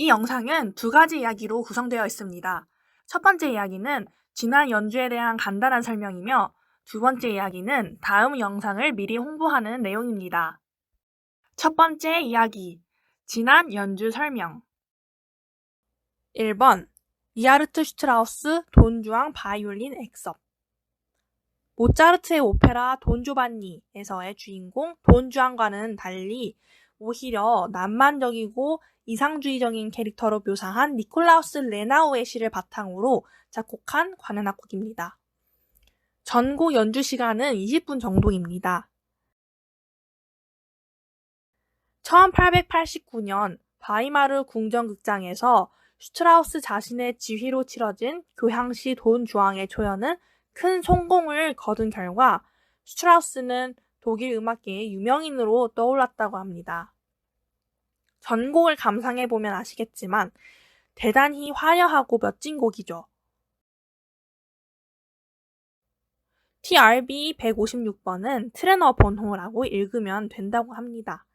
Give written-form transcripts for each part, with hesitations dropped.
이 영상은 두 가지 이야기로 구성되어 있습니다. 첫 번째 이야기는 지난 연주에 대한 간단한 설명이며 두 번째 이야기는 다음 영상을 미리 홍보하는 내용입니다. 첫 번째 이야기, 지난 연주 설명. 1번, 리하르트 슈트라우스 돈주앙 바이올린 액섭. 모차르트의 오페라 돈 조반니에서의 주인공 돈주앙과는 달리 오히려 낭만적이고 이상주의적인 캐릭터로 묘사한 니콜라우스 레나우의 시를 바탕으로 작곡한 관현악곡입니다. 전곡 연주 시간은 20분 정도입니다. 1889년 바이마르 궁정극장에서 슈트라우스 자신의 지휘로 치러진 교향시 돈 주앙의 초연은 큰 성공을 거둔 결과 슈트라우스는 독일 음악계의 유명인으로 떠올랐다고 합니다. 전곡을 감상해보면 아시겠지만 대단히 화려하고 멋진 곡이죠. TRB 156번은 트레너 번호라고 읽으면 된다고 합니다.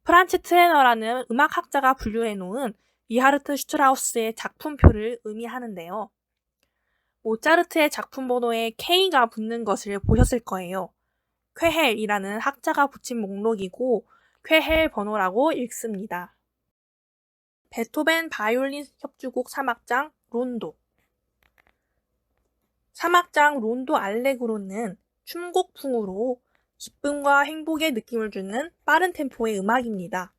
프란츠 트레너라는 음악학자가 분류해놓은 리하르트 슈트라우스의 작품표를 의미하는데요. 모차르트의 작품 번호에 K가 붙는 것을 보셨을 거예요. 쾌헬이라는 학자가 붙인 목록이고 쾌헬 번호라고 읽습니다. 베토벤 바이올린 협주곡 3악장 론도. 3악장 론도 알레그로는 춤곡풍으로 기쁨과 행복의 느낌을 주는 빠른 템포의 음악입니다.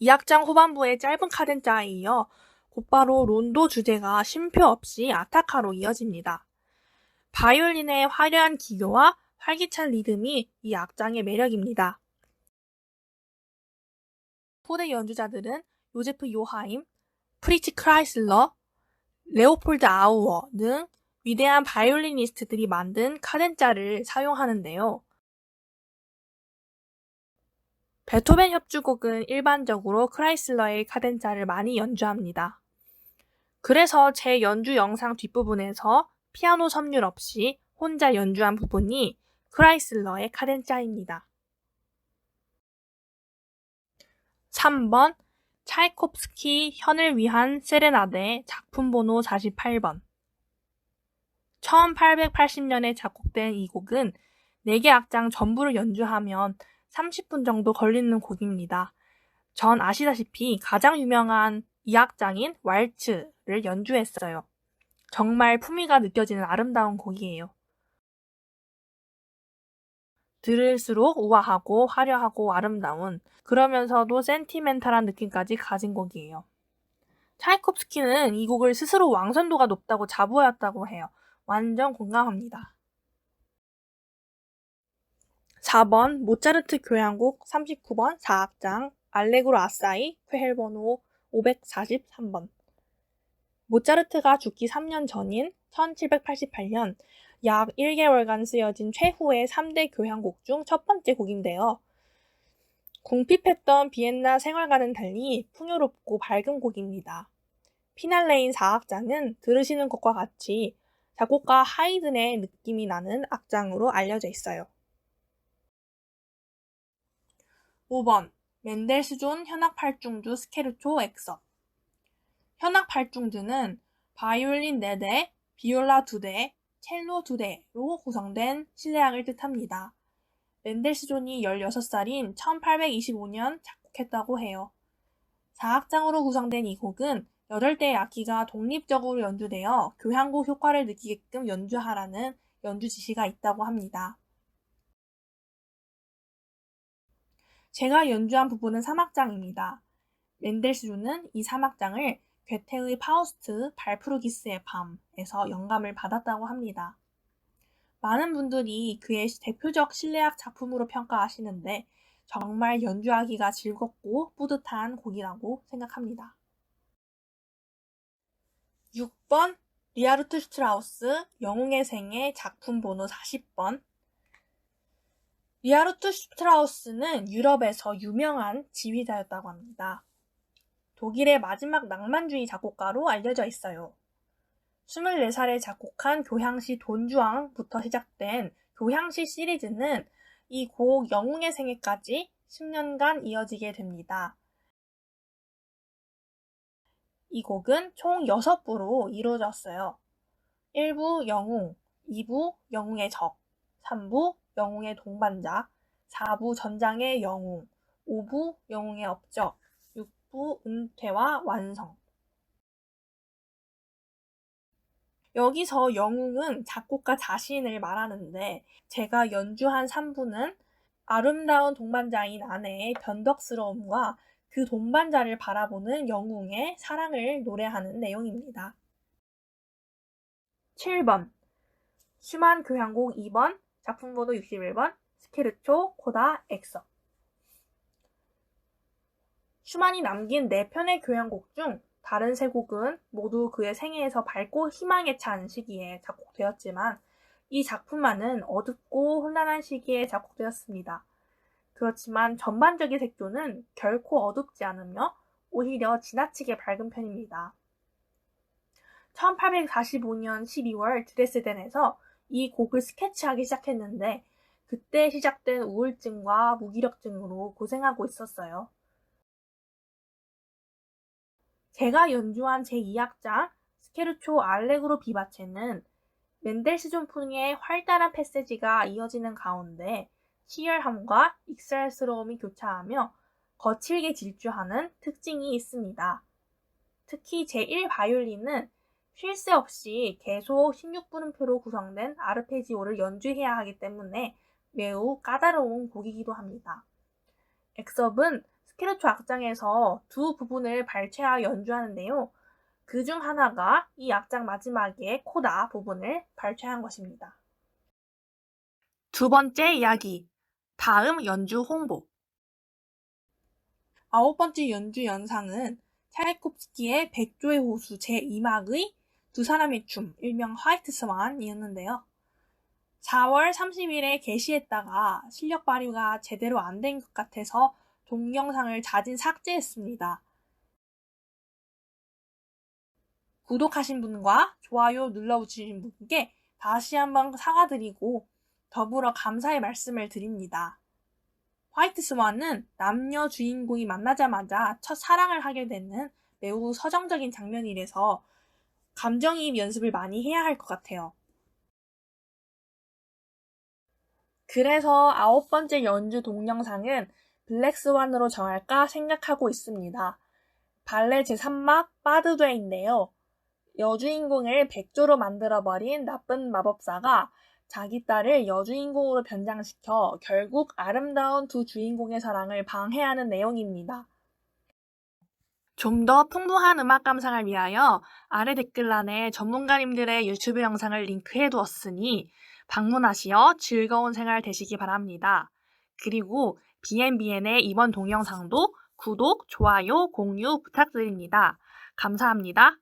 2악장 후반부의 짧은 카덴자에 이어 곧바로 론도 주제가 쉼표 없이 아타카로 이어집니다. 바이올린의 화려한 기교와 활기찬 리듬이 이 악장의 매력입니다. 후대 연주자들은 요제프 요하임, 프리츠 크라이슬러, 레오폴드 아우어 등 위대한 바이올리니스트들이 만든 카덴자를 사용하는데요. 베토벤 협주곡은 일반적으로 크라이슬러의 카덴자를 많이 연주합니다. 그래서 제 연주 영상 뒷부분에서 피아노 섭률 없이 혼자 연주한 부분이 크라이슬러의 카덴자입니다. 3번, 차이콥스키 현을 위한 세레나데 작품 번호 48번. 1880년에 작곡된 이 곡은 4개 악장 전부를 연주하면 30분 정도 걸리는 곡입니다. 전 아시다시피 가장 유명한 이 악장인 왈츠를 연주했어요. 정말 품위가 느껴지는 아름다운 곡이에요. 들을수록 우아하고 화려하고 아름다운, 그러면서도 센티멘탈한 느낌까지 가진 곡이에요. 차이콥스키는 이 곡을 스스로 왕선도가 높다고 자부하였다고 해요. 완전 공감합니다. 4번 모차르트 교향곡 39번 4악장 알레그로 아사이 쾌헬 번호 543번. 모차르트가 죽기 3년 전인 1788년 약 1개월간 쓰여진 최후의 3대 교향곡 중 첫 번째 곡인데요. 궁핍했던 비엔나 생활과는 달리 풍요롭고 밝은 곡입니다. 피날레인 4악장은 들으시는 것과 같이 작곡가 하이든의 느낌이 나는 악장으로 알려져 있어요. 5번 멘델스존 현악 8중주 스케르초 액섭. 현악 8중주는 바이올린 4대, 비올라 2대, 첼로 2대로 구성된 실내악을 뜻합니다. 멘델스존이 16살인 1825년 작곡했다고 해요. 4악장으로 구성된 이 곡은 8대의 악기가 독립적으로 연주되어 교향곡 효과를 느끼게끔 연주하라는 연주 지시가 있다고 합니다. 제가 연주한 부분은 3악장입니다. 멘델스존은 이 3악장을 괴테의 파우스트 발프루기스의 밤에서 영감을 받았다고 합니다. 많은 분들이 그의 대표적 실내악 작품으로 평가하시는데 정말 연주하기가 즐겁고 뿌듯한 곡이라고 생각합니다. 6번 리하르트 슈트라우스 영웅의 생애 작품 번호 40번. 리하르트 슈트라우스는 유럽에서 유명한 지휘자였다고 합니다. 독일의 마지막 낭만주의 작곡가로 알려져 있어요. 24살에 작곡한 교향시 돈주앙부터 시작된 교향시 시리즈는 이 곡 영웅의 생애까지 10년간 이어지게 됩니다. 이 곡은 총 6부로 이루어졌어요. 1부 영웅, 2부 영웅의 적, 3부 영웅의 동반자, 4부 전장의 영웅, 5부 영웅의 업적, 6부 은퇴와 완성. 여기서 영웅은 작곡가 자신을 말하는데 제가 연주한 3부는 아름다운 동반자인 아내의 변덕스러움과 그 동반자를 바라보는 영웅의 사랑을 노래하는 내용입니다. 7번 슈만 교향곡 2번 작품번호 61번 스케르초 코다 엑서. 슈만이 남긴 4편의 교향곡 중 다른 3곡은 모두 그의 생애에서 밝고 희망에 찬 시기에 작곡되었지만 이 작품만은 어둡고 혼란한 시기에 작곡되었습니다. 그렇지만 전반적인 색조는 결코 어둡지 않으며 오히려 지나치게 밝은 편입니다. 1845년 12월 드레스덴에서 이 곡을 스케치하기 시작했는데 그때 시작된 우울증과 무기력증으로 고생하고 있었어요. 제가 연주한 제2악장 스케르초 알레그로 비바체는 멘델스존풍의 활달한 패세지가 이어지는 가운데 치열함과 익살스러움이 교차하며 거칠게 질주하는 특징이 있습니다. 특히 제1바이올린은 쉴 새 없이 계속 16분음표로 구성된 아르페지오를 연주해야 하기 때문에 매우 까다로운 곡이기도 합니다. 엑섭은 스케르초 악장에서 2 부분을 발췌하여 연주하는데요. 그 중 하나가 이 악장 마지막의 코다 부분을 발췌한 것입니다. 2번째 이야기, 다음 연주 홍보. 9번째 연주 영상은 차이콥스키의 백조의 호수 제2막의 두 사람의 춤, 일명 화이트 스완이었는데요. 4월 30일에 게시했다가 실력 발휘가 제대로 안 된 것 같아서 동영상을 자진 삭제했습니다. 구독하신 분과 좋아요 눌러주신 분께 다시 한번 사과드리고 더불어 감사의 말씀을 드립니다. 화이트 스완은 남녀 주인공이 만나자마자 첫 사랑을 하게 되는 매우 서정적인 장면이라서 감정이입 연습을 많이 해야 할 것 같아요. 그래서 9번째 연주 동영상은 블랙스완으로 정할까 생각하고 있습니다. 발레 제3막 빠드드인데요. 여주인공을 백조로 만들어버린 나쁜 마법사가 자기 딸을 여주인공으로 변장시켜 결국 아름다운 두 주인공의 사랑을 방해하는 내용입니다. 좀 더 풍부한 음악 감상을 위하여 아래 댓글란에 전문가님들의 유튜브 영상을 링크해 두었으니 방문하시어 즐거운 생활 되시기 바랍니다. 그리고 BNBN의 이번 동영상도 구독, 좋아요, 공유 부탁드립니다. 감사합니다.